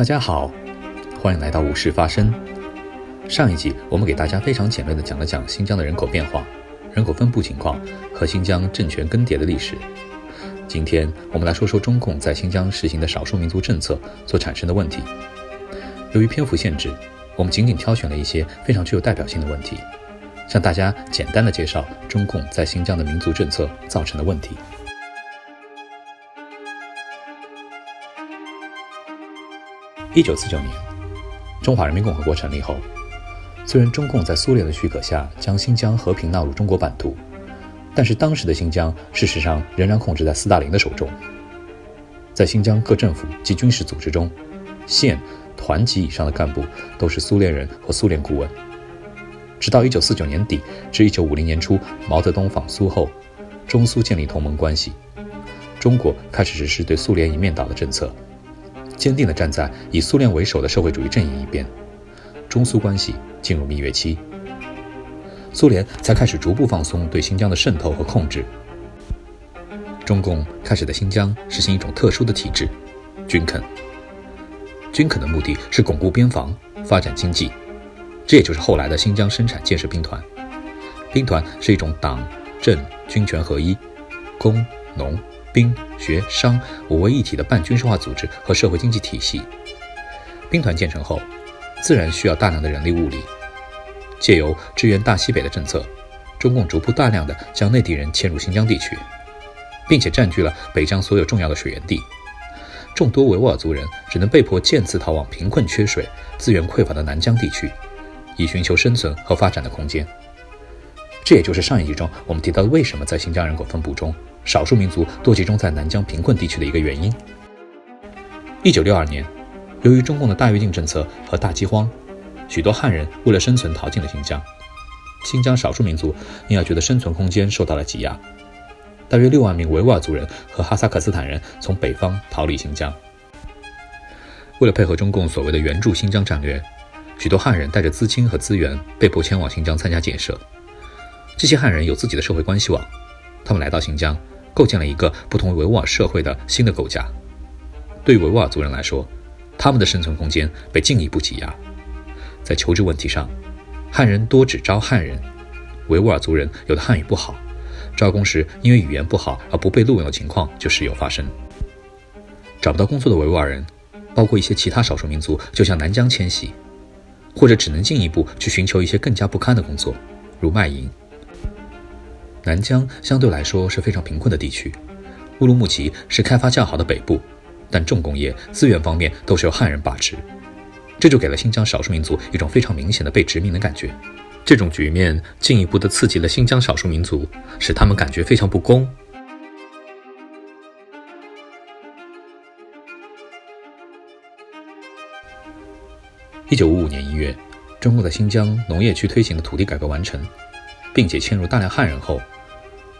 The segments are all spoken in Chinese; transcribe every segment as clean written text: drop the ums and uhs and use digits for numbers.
大家好，欢迎来到无事发生。上一集我们给大家非常简略地讲了讲新疆的人口变化、人口分布情况和新疆政权更迭的历史。今天我们来说说中共在新疆实行的少数民族政策所产生的问题。由于篇幅限制，我们仅仅挑选了一些非常具有代表性的问题，向大家简单地介绍中共在新疆的民族政策造成的问题。1949年，中华人民共和国成立后，虽然中共在苏联的许可下将新疆和平纳入中国版图，但是当时的新疆事实上仍然控制在斯大林的手中。在新疆各政府及军事组织中，县、团级以上的干部都是苏联人和苏联顾问。直到1949年底至1950年初，毛泽东访苏后，中苏建立同盟关系，中国开始实施对苏联一面倒的政策，坚定地站在以苏联为首的社会主义阵营一边，中苏关系进入蜜月期，苏联才开始逐步放松对新疆的渗透和控制。中共开始在新疆实行一种特殊的体制——军垦。军垦的目的是巩固边防，发展经济，这也就是后来的新疆生产建设兵团。兵团是一种党、政、军权合一，工、农、兵、学、商五位一体的半军事化组织和社会经济体系。兵团建成后，自然需要大量的人力物力。借由支援大西北的政策，中共逐步大量地将内地人迁入新疆地区，并且占据了北疆所有重要的水源地。众多维吾尔族人只能被迫渐次逃往贫困缺水、资源匮乏的南疆地区，以寻求生存和发展的空间。这也就是上一集中我们提到为什么在新疆人口分布中，少数民族多集中在南疆贫困地区的一个原因。1962年，由于中共的大跃进政策和大饥荒，许多汉人为了生存逃进了新疆。新疆少数民族因而觉得生存空间受到了挤压，大约6万名维吾尔族人和哈萨克斯坦人从北方逃离新疆。为了配合中共所谓的援助新疆战略，许多汉人带着资金和资源被迫迁往新疆参加建设。这些汉人有自己的社会关系网，他们来到新疆，构建了一个不同于维吾尔社会的新的构架。对于维吾尔族人来说，他们的生存空间被进一步挤压。在求职问题上，汉人多只招汉人，维吾尔族人有的汉语不好，招工时因为语言不好而不被录用的情况就时有发生。找不到工作的维吾尔人，包括一些其他少数民族，就向南疆迁徙，或者只能进一步去寻求一些更加不堪的工作，如卖淫。南疆相对来说是非常贫困的地区，乌鲁木齐是开发较好的北部，但重工业、资源方面都是由汉人把持，这就给了新疆少数民族一种非常明显的被殖民的感觉。这种局面进一步地刺激了新疆少数民族，使他们感觉非常不公。1955年1月，中共在新疆农业区推行的土地改革完成，并且迁入大量汉人后，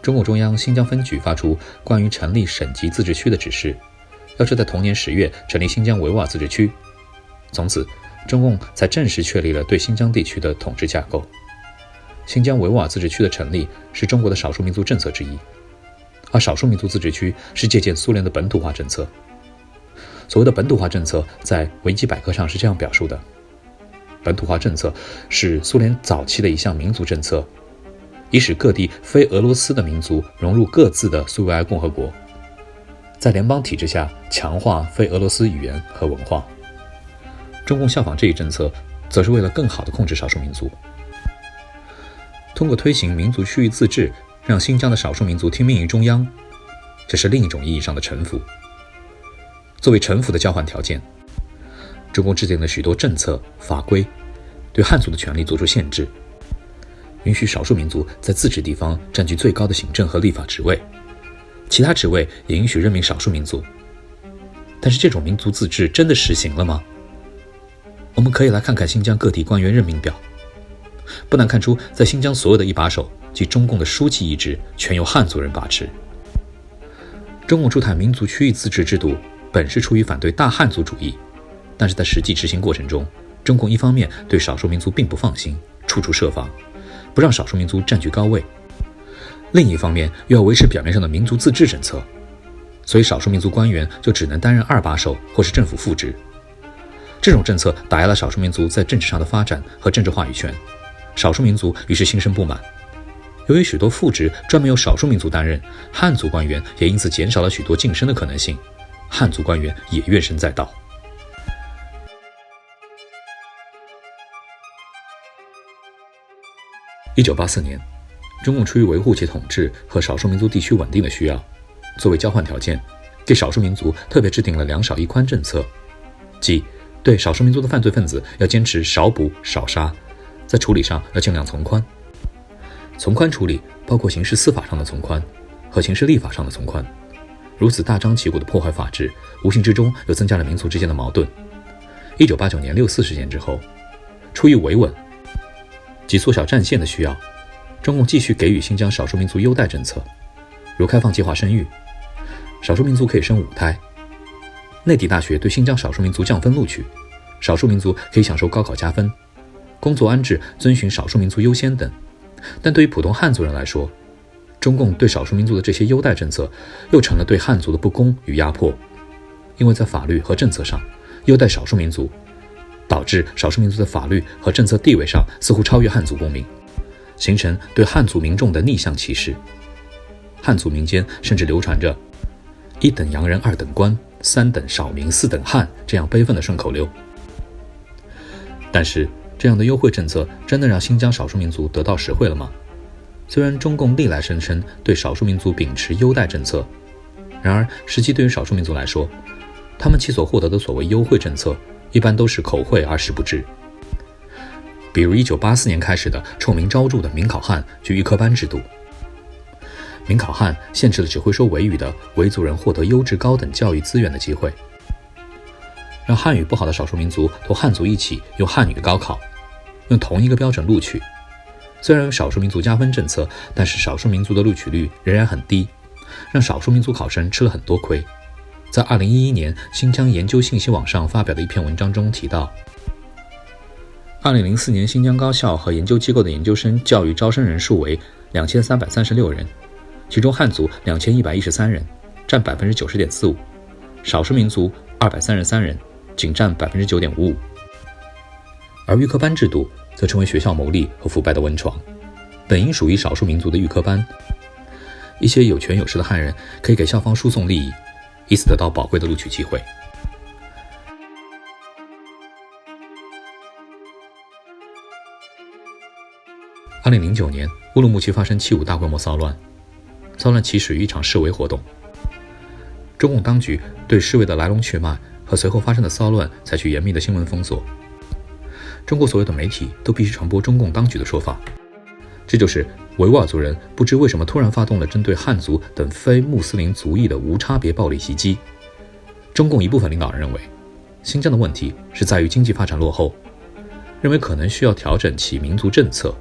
中共中央新疆分局发出关于成立省级自治区的指示，要求在同年10月成立新疆维吾尔自治区。从此，中共才正式确立了对新疆地区的统治架构。新疆维吾尔自治区的成立是中国的少数民族政策之一，而少数民族自治区是借鉴苏联的本土化政策。所谓的本土化政策，在维基百科上是这样表述的：本土化政策是苏联早期的一项民族政策，以使各地非俄罗斯的民族融入各自的苏维埃共和国，在联邦体制下强化非俄罗斯语言和文化。中共效仿这一政策，则是为了更好地控制少数民族。通过推行民族区域自治，让新疆的少数民族听命于中央，这是另一种意义上的臣服。作为臣服的交换条件，中共制定了许多政策法规，对汉族的权利做出限制，允许少数民族在自治地方占据最高的行政和立法职位，其他职位也允许任命少数民族。但是这种民族自治真的实行了吗？我们可以来看看新疆各地官员任命表，不难看出，在新疆所有的一把手及中共的书记一职全由汉族人把持。中共出台民族区域自治制度本是出于反对大汉族主义，但是在实际执行过程中，中共一方面对少数民族并不放心，处处设防，不让少数民族占据高位，另一方面又要维持表面上的民族自治政策，所以少数民族官员就只能担任二把手或是政府副职。这种政策打压了少数民族在政治上的发展和政治话语权，少数民族于是心生不满。由于许多副职专门由少数民族担任，汉族官员也因此减少了许多晋升的可能性，汉族官员也怨声载道。1984年，中共出于维护其统治和少数民族地区稳定的需要，作为交换条件，给少数民族特别制定了2少1宽政策，即对少数民族的犯罪分子要坚持少捕少杀，在处理上要尽量从宽。从宽处理包括刑事司法上的从宽和刑事立法上的从宽，如此大张旗鼓的破坏法治，无形之中又增加了民族之间的矛盾。1989年6四事件之后，出于维稳及缩小战线的需要，中共继续给予新疆少数民族优待政策，如开放计划生育，少数民族可以生5胎，内地大学对新疆少数民族降分录取，少数民族可以享受高考加分，工作安置遵循少数民族优先等。但对于普通汉族人来说，中共对少数民族的这些优待政策又成了对汉族的不公与压迫，因为在法律和政策上优待少数民族，导致少数民族的法律和政策地位上似乎超越汉族公民，形成对汉族民众的逆向歧视。汉族民间甚至流传着一等洋人二等官，三等少民四等汉这样悲愤的顺口溜。但是这样的优惠政策真的让新疆少数民族得到实惠了吗？虽然中共历来声称对少数民族秉持优待政策，然而实际对于少数民族来说，他们其所获得的所谓优惠政策一般都是口惠而实不至。比如1984年开始的臭名昭著的民考汉及预科班制度。民考汉限制了只会说维语的维族人获得优质高等教育资源的机会，让汉语不好的少数民族同汉族一起用汉语高考，用同一个标准录取。虽然有少数民族加分政策，但是少数民族的录取率仍然很低，让少数民族考生吃了很多亏。在2011年新疆研究信息网上发表的一篇文章中提到，2004年新疆高校和研究机构的研究生教育招生人数为2336人，其中汉族2113人，占 90.45%， 少数民族233人，仅占 9.55%。 而预科班制度则成为学校牟利和腐败的温床。本应属于少数民族的预科班，一些有权有势的汉人可以给校方输送利益，以此得到宝贵的录取机会。2009年乌鲁木齐发生7·5大规模骚乱，骚乱起始于一场示威活动。中共当局对示威的来龙去脉和随后发生的骚乱采取严密的新闻封锁。中国所有的媒体都必须传播中共当局的说法，这就是维吾尔族人不知为什么突然发动了针对汉族等非穆斯林族裔的无差别暴力袭击。中共一部分领导人认为，新疆的问题是在于经济发展落后，认为可能需要调整其民族政策，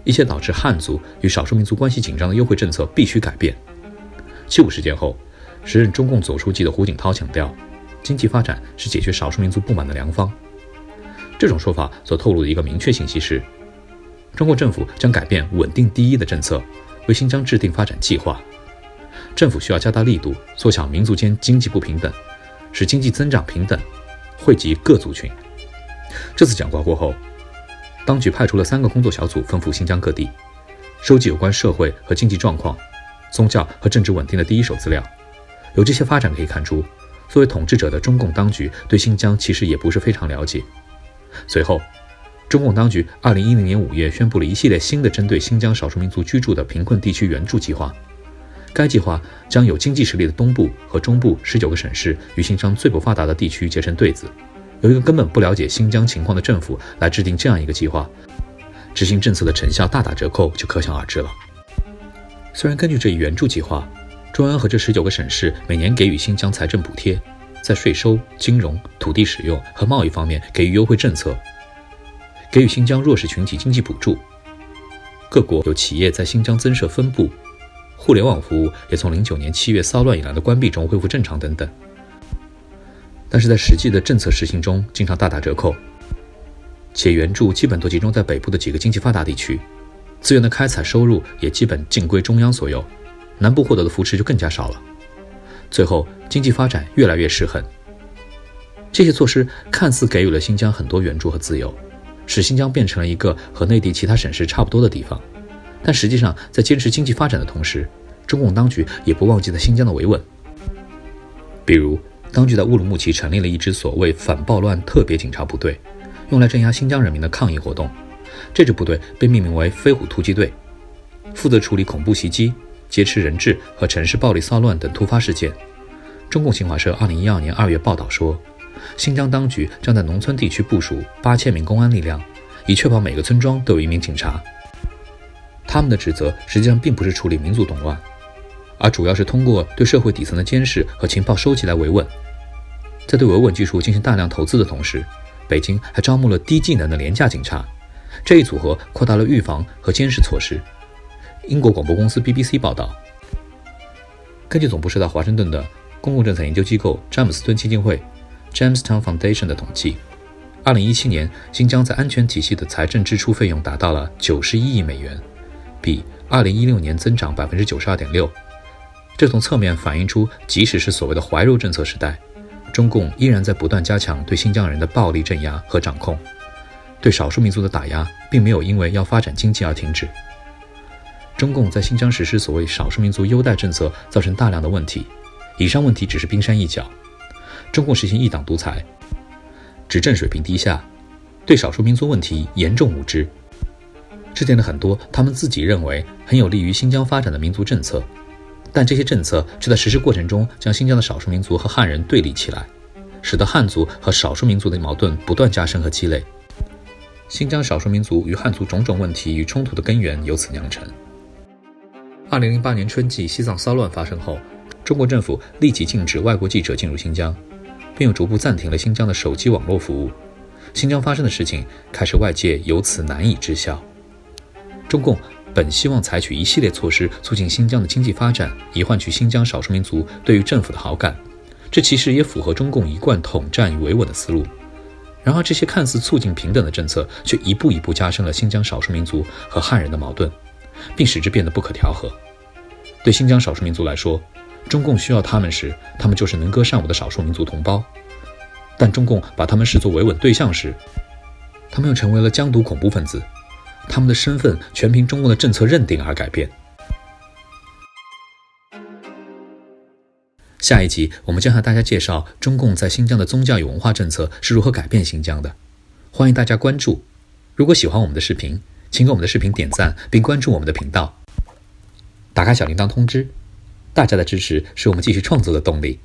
一些导致汉族与少数民族关系紧张的优惠政策必须改变。7·5事件后，时任中共总书记的胡锦涛强调，经济发展是解决少数民族不满的良方。这种说法所透露的一个明确信息是，中国政府将改变稳定第一的政策，为新疆制定发展计划。政府需要加大力度，缩小民族间经济不平等，使经济增长平等，惠及各族群。这次讲话过后，当局派出了3个工作小组奔赴新疆各地，收集有关社会和经济状况、宗教和政治稳定的第一手资料。由这些发展可以看出，作为统治者的中共当局对新疆其实也不是非常了解。随后，中共当局2010年5月宣布了一系列新的针对新疆少数民族居住的贫困地区援助计划。该计划将有经济实力的东部和中部19个省市与新疆最不发达的地区结成对子，由一个根本不了解新疆情况的政府来制定这样一个计划，执行政策的成效大打折扣就可想而知了。虽然根据这一援助计划，中央和这19个省市每年给予新疆财政补贴，在税收、金融、土地使用和贸易方面给予优惠政策，给予新疆弱势群体经济补助，各国有企业在新疆增设分部，互联网服务也从09年7月骚乱以来的关闭中恢复正常等等。但是在实际的政策实行中经常大打折扣，且援助基本都集中在北部的几个经济发达地区，资源的开采收入也基本尽归中央所有，南部获得的扶持就更加少了。最后经济发展越来越失衡。这些措施看似给予了新疆很多援助和自由，使新疆变成了一个和内地其他省市差不多的地方，但实际上在坚持经济发展的同时，中共当局也不忘记在新疆的维稳。比如，当局在乌鲁木齐成立了一支所谓反暴乱特别警察部队，用来镇压新疆人民的抗议活动。这支部队被命名为飞虎突击队，负责处理恐怖袭击、劫持人质和城市暴力骚乱等突发事件。中共新华社2012年2月报道说，新疆当局将在农村地区部署8000名公安力量，以确保每个村庄都有一名警察。他们的职责实际上并不是处理民族动乱，而主要是通过对社会底层的监视和情报收集来维稳。在对维稳技术进行大量投资的同时，北京还招募了低技能的廉价警察，这一组合扩大了预防和监视措施。英国广播公司 BBC 报道，根据总部设在华盛顿的公共政策研究机构詹姆斯敦基金会 Jamestown Foundation 的统计，2017年新疆在安全体系的财政支出费用达到了91亿美元，比2016年增长 92.6%。 这从侧面反映出，即使是所谓的怀柔政策时代，中共依然在不断加强对新疆人的暴力镇压和掌控，对少数民族的打压并没有因为要发展经济而停止。中共在新疆实施所谓少数民族优待政策，造成大量的问题，以上问题只是冰山一角。中共实行一党独裁，执政水平低下，对少数民族问题严重无知，制定了很多他们自己认为很有利于新疆发展的民族政策，但这些政策却在实施过程中将新疆的少数民族和汉人对立起来，使得汉族和少数民族的矛盾不断加深和积累。新疆少数民族与汉族种种问题与冲突的根源由此酿成。2008年春季西藏骚乱发生后，中国政府立即禁止外国记者进入新疆，并又逐步暂停了新疆的手机网络服务。新疆发生的事情开始外界由此难以知晓。中共本希望采取一系列措施促进新疆的经济发展，以换取新疆少数民族对于政府的好感，这其实也符合中共一贯统战与维稳的思路。然而这些看似促进平等的政策，却一步一步加深了新疆少数民族和汉人的矛盾，并使之变得不可调和。对新疆少数民族来说，中共需要他们时，他们就是能歌善舞的少数民族同胞；但中共把他们视作维稳对象时，他们又成为了疆独恐怖分子，他们的身份全凭中共的政策认定而改变。下一集我们将向大家介绍中共在新疆的宗教与文化政策是如何改变新疆的，欢迎大家关注。如果喜欢我们的视频，请给我们的视频点赞并关注我们的频道，打开小铃铛通知，大家的支持是我们继续创作的动力。